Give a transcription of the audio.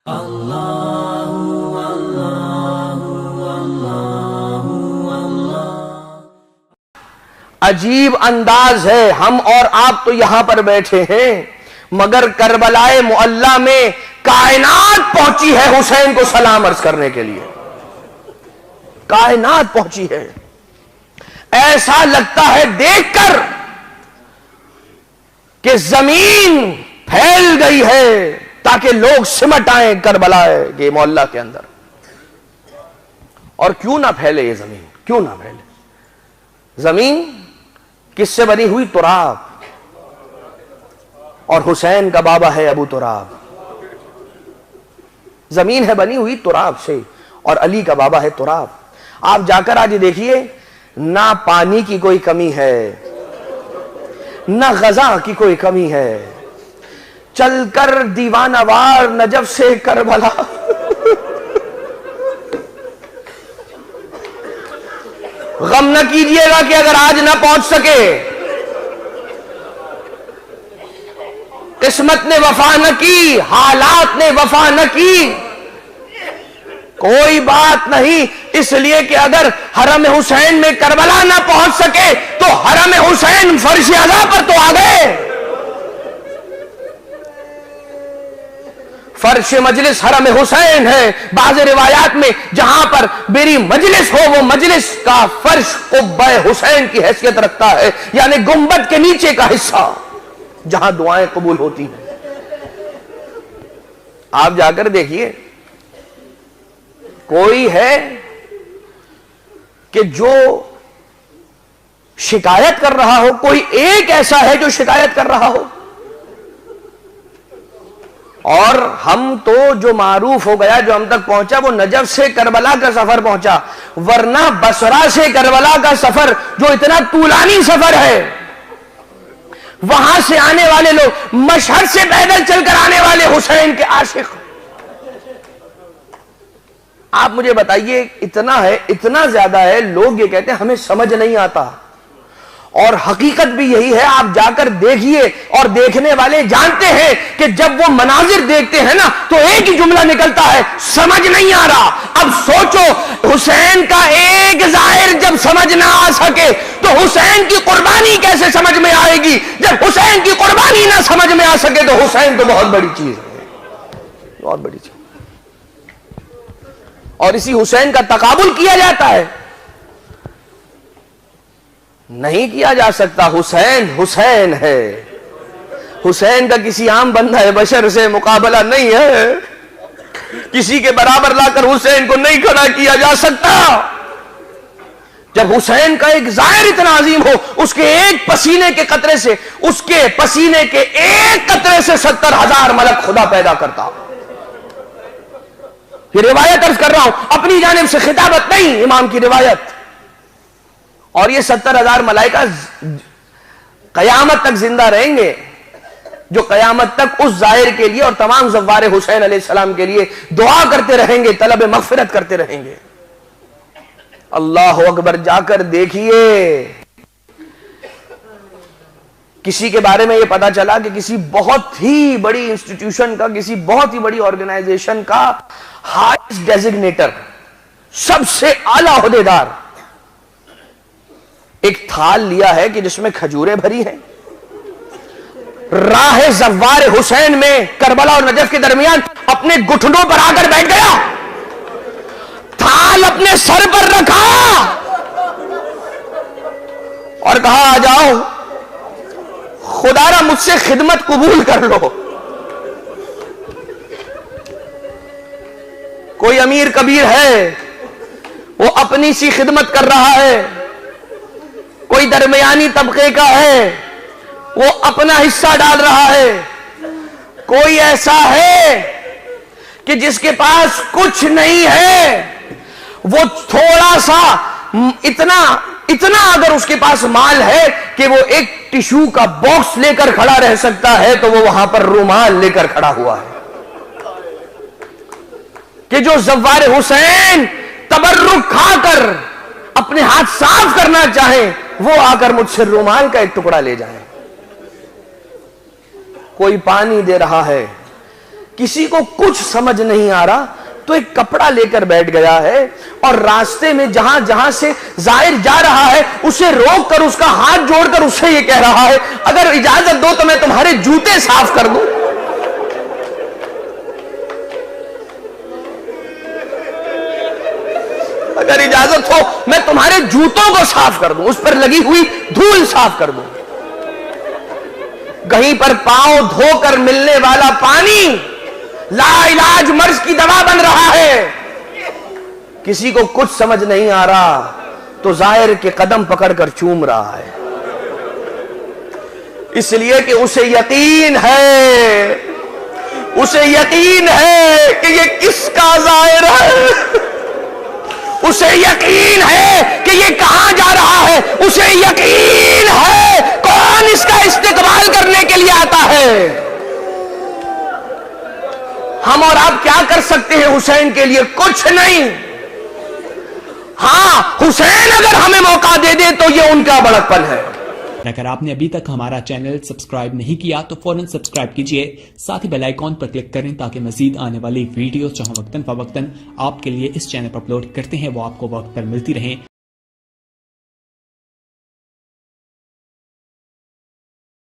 अजीब अंदाज है, हम और आप तो यहां पर बैठे हैं, मगर करबलाए मुअल्ला में कायनात पहुंची है हुसैन को सलाम अर्ज करने के लिए। कायनात पहुंची है। ऐसा लगता है देखकर कि जमीन फैल गई है ताकि लोग सिमट आए करबलाए के मुअल्ला के अंदर। और क्यों ना फैले ये जमीन, क्यों ना फैले। जमीन किससे बनी हुई? तुराब। और हुसैन का बाबा है अबू तुराब। जमीन है बनी हुई तुराब से और अली का बाबा है तुराब। आप जाकर आज देखिए, ना पानी की कोई कमी है, ना गजा की कोई कमी है। चलकर दीवानावार नजफ से करबला, गम न कीजिएगा कि अगर आज ना पहुंच सके, किस्मत ने वफा न की, हालात ने वफा न की, कोई बात नहीं। इसलिए कि अगर हरम हुसैन में करबला ना पहुंच सके तो हरम हुसैन फर्श अज़ा पर तो आ गए। फर्श मजलिस हरम हुसैन है। बाज़ रिवायात में जहां पर मेरी मजलिस हो वो मजलिस का फर्श कुब्बे हुसैन की हैसियत रखता है, यानी गुंबद के नीचे का हिस्सा जहां दुआएं कबूल होती हैं। आप जाकर देखिए, कोई है कि जो शिकायत कर रहा हो, कोई एक ऐसा है जो शिकायत कर रहा हो। और हम तो जो मारूफ हो गया, जो हम तक पहुंचा, वो नजफ से करबला का सफर पहुंचा, वरना बसरा से करबला का सफर जो इतना तूलानी सफर है, वहां से आने वाले लोग, मशहद से पैदल चलकर आने वाले हुसैन के आशिक। आप मुझे बताइए, इतना है, इतना ज्यादा है, लोग ये कहते हैं हमें समझ नहीं आता। और हकीकत भी यही है। आप जाकर देखिए, और देखने वाले जानते हैं कि जब वो मनाजिर देखते हैं ना, तो एक ही जुमला निकलता है, समझ नहीं आ रहा। अब सोचो, हुसैन का एक जाहिर जब समझ ना आ सके तो हुसैन की कुर्बानी कैसे समझ में आएगी। जब हुसैन की कुर्बानी ना समझ में आ सके तो हुसैन तो बहुत बड़ी चीज है, बहुत बड़ी चीज। और इसी हुसैन का तकाबुल किया जाता है? नहीं किया जा सकता। हुसैन हुसैन है। हुसैन का किसी आम बंदा है बशर से मुकाबला नहीं है। किसी के बराबर लाकर हुसैन को नहीं खड़ा किया जा सकता। जब हुसैन का एक जाहिर इतना अजीम हो, उसके एक पसीने के कतरे से, उसके पसीने के एक कतरे से 70,000 मलक खुदा पैदा करता। ये रिवायत अर्ज कर रहा हूं, अपनी जानिब से खिताबत नहीं, इमाम की रिवायत। और ये 70,000 मलाइका कयामत तक जिंदा रहेंगे, जो कयामत तक उस जाहिर के लिए और तमाम ज़व्वारे हुसैन अलैहिस्सलाम के लिए दुआ करते रहेंगे, तलब मग़फ़िरत करते रहेंगे। अल्लाह अकबर। जाकर देखिए, किसी के बारे में यह पता चला कि किसी बहुत ही बड़ी इंस्टीट्यूशन का, किसी बहुत ही बड़ी ऑर्गेनाइजेशन का हाईएस्ट डेजिग्नेटर, सबसे आला ओहदेदार, एक थाल लिया है कि जिसमें खजूरें भरी हैं, राह ज़व्वार हुसैन में करबला और नजफ के दरमियान अपने घुटनों पर आकर बैठ गया, थाल अपने सर पर रखा और कहा, आ जाओ, खुदारा मुझसे खिदमत कबूल कर लो। कोई अमीर कबीर है, वो अपनी सी खिदमत कर रहा है। कोई दरमियानी तबके का है, वो अपना हिस्सा डाल रहा है। कोई ऐसा है कि जिसके पास कुछ नहीं है, वो थोड़ा सा, इतना अगर उसके पास माल है कि वो एक टिश्यू का बॉक्स लेकर खड़ा रह सकता है, तो वो वहां पर रुमाल लेकर खड़ा हुआ है कि जो ज़व्वार हुसैन तबर्रुक खाकर अपने हाथ साफ करना चाहे, वो आकर मुझसे रुमाल का एक टुकड़ा ले जाए। कोई पानी दे रहा है, किसी को कुछ समझ नहीं आ रहा तो एक कपड़ा लेकर बैठ गया है और रास्ते में जहां जहां से जाहिर जा रहा है उसे रोक कर उसका हाथ जोड़कर उससे ये कह रहा है, अगर इजाजत दो तो मैं तुम्हारे जूते साफ कर दूं। अगर इजाजत हो मैं तुम्हारे जूतों को साफ कर दूं, उस पर लगी हुई धूल साफ कर दूं। कहीं पर पांव धोकर मिलने वाला पानी लाइलाज मर्ज की दवा बन रहा है। किसी को कुछ समझ नहीं आ रहा तो जाहिर के कदम पकड़कर चूम रहा है, इसलिए कि उसे यकीन है, उसे यकीन है कि ये किसका जाहिर है, उसे यकीन है कि ये कहां जा रहा है, उसे यकीन है कौन इसका इस्तेकबाल करने के लिए आता है। हम और आप क्या कर सकते हैं हुसैन के लिए? कुछ नहीं। हां, हुसैन अगर हमें मौका दे दे तो ये उनका बड़कपन है। अगर आपने अभी तक हमारा चैनल सब्सक्राइब नहीं किया तो फौरन सब्सक्राइब कीजिए, साथ ही बेल आइकॉन पर क्लिक करें ताकि मजीद आने वाली वीडियो जो हम वक्तन फवक्तन आपके लिए इस चैनल पर अपलोड करते हैं वो आपको वक्त पर मिलती रहें।